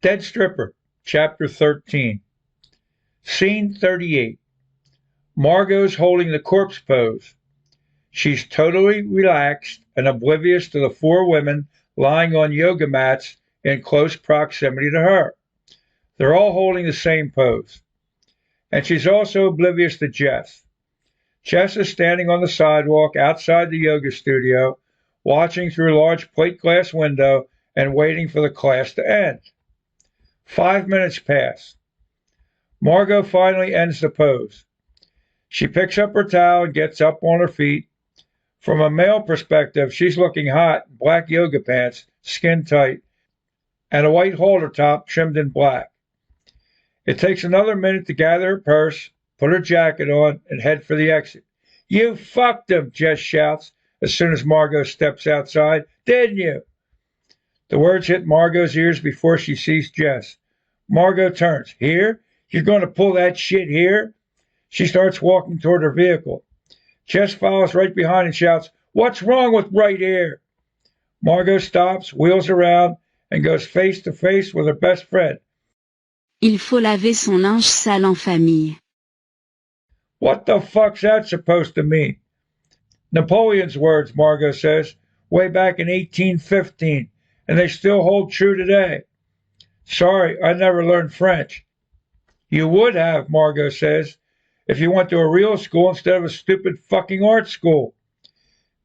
Dead Stripper, Chapter 13. Scene 38. Margot's holding the corpse pose. She's totally relaxed and oblivious to the four women lying on yoga mats in close proximity to her. They're all holding the same pose. And she's also oblivious to Jess. Jess is standing on the sidewalk outside the yoga studio, watching through a large plate glass window and waiting for the class to end. 5 minutes pass. Margo finally ends the pose. She picks up her towel and gets up on her feet. From a male perspective, she's looking hot in black yoga pants, skin tight, and a white halter top trimmed in black. It takes another minute to gather her purse, put her jacket on, and head for the exit. "You fucked him," Jess shouts as soon as Margo steps outside. "Didn't you?" The words hit Margo's ears before she sees Jess. Margo turns. "Here? You're going to pull that shit here?" She starts walking toward her vehicle. Jess follows right behind and shouts, "What's wrong with right here?" Margo stops, wheels around, and goes face to face with her best friend. Il faut laver son linge sale en famille. "What the fuck's that supposed to mean?" "Napoleon's words," Margo says, "way back in 1815, and they still hold true today." "Sorry, I never learned French." "You would have," Margo says, "if you went to a real school instead of a stupid fucking art school."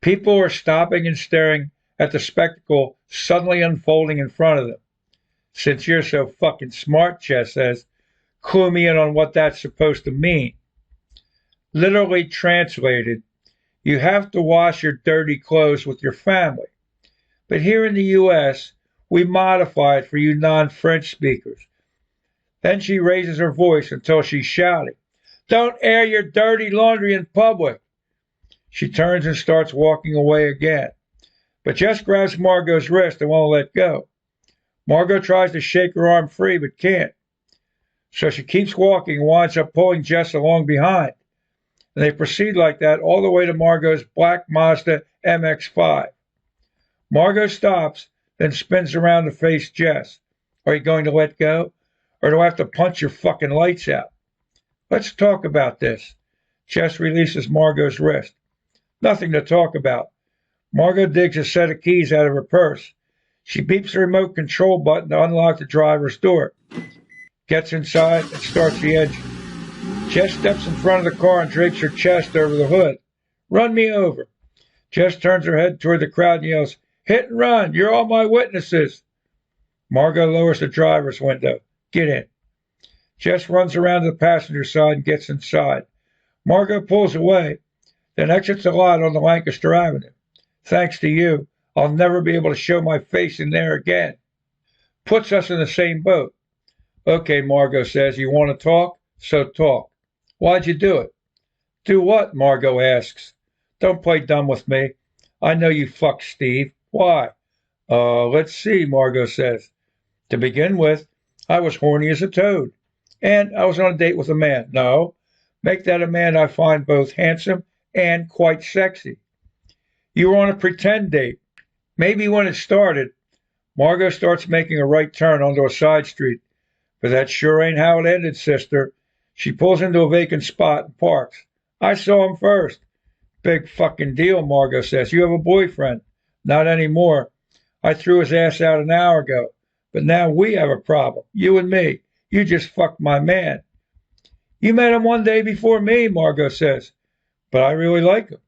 People are stopping and staring at the spectacle suddenly unfolding in front of them. "Since you're so fucking smart," Jess says, "clue me in on what that's supposed to mean." Literally translated, you have to wash your dirty clothes with your family. But here in the U.S., we modify it for you non-French speakers. Then she raises her voice until she's shouting, "Don't air your dirty laundry in public." She turns and starts walking away again. But Jess grabs Margo's wrist and won't let go. Margo tries to shake her arm free but can't. So she keeps walking and winds up pulling Jess along behind. And they proceed like that all the way to Margo's black Mazda MX-5. Margo stops, then spins around to face Jess. "Are you going to let go? Or do I have to punch your fucking lights out?" "Let's talk about this." Jess releases Margo's wrist. "Nothing to talk about." Margo digs a set of keys out of her purse. She beeps the remote control button to unlock the driver's door, gets inside, and starts the engine. Jess steps in front of the car and drapes her chest over the hood. "Run me over." Jess turns her head toward the crowd and yells, "Hit and run! You're all my witnesses!" Margo lowers the driver's window. "Get in." Jess runs around to the passenger side and gets inside. Margo pulls away, then exits the lot on the Lancaster Avenue. "Thanks to you, I'll never be able to show my face in there again." Puts us in the same boat. "Okay," Margo says, "you want to talk? So talk. Why'd you do it?" "Do what?" Margo asks. "Don't play dumb with me. I know you fucked Steve. Why?" Let's see," Margo says. "To begin with, I was horny as a toad. And I was on a date with a man. No, make that a man I find both handsome and quite sexy. You were on a pretend date. Maybe when it started." Margo starts making a right turn onto a side street. "But that sure ain't how it ended, sister." She pulls into a vacant spot and parks. "I saw him first." "Big fucking deal," Margo says. "You have a boyfriend." "Not anymore. I threw his ass out an hour ago. But now we have a problem. You and me. You just fucked my man." "You met him one day before me," Margo says. "But I really like him."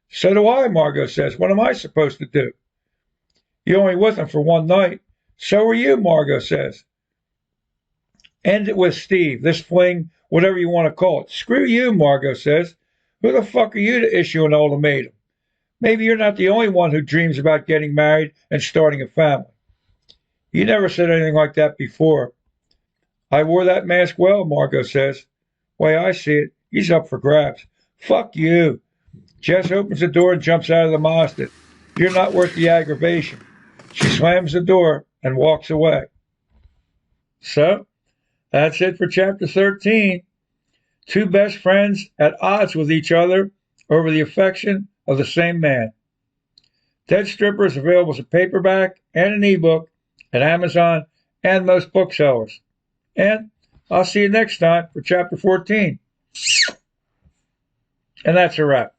"So do I," Margo says. "What am I supposed to do?" "You're only with him for one night." "So are you," Margo says. "End it with Steve, this fling, whatever you want to call it." "Screw you," Margo says. "Who the fuck are you to issue an ultimatum? Maybe you're not the only one who dreams about getting married and starting a family." "You never said anything like that before." "I wore that mask well," Margo says. "Way I see it, he's up for grabs." "Fuck you." Jess opens the door and jumps out of the Mazda. "You're not worth the aggravation." She slams the door and walks away. So, that's it for chapter 13. Two best friends at odds with each other over the affection of the same man. Dead Stripper is available as a paperback and an ebook at Amazon and most booksellers. And I'll see you next time for chapter 14. And that's a wrap.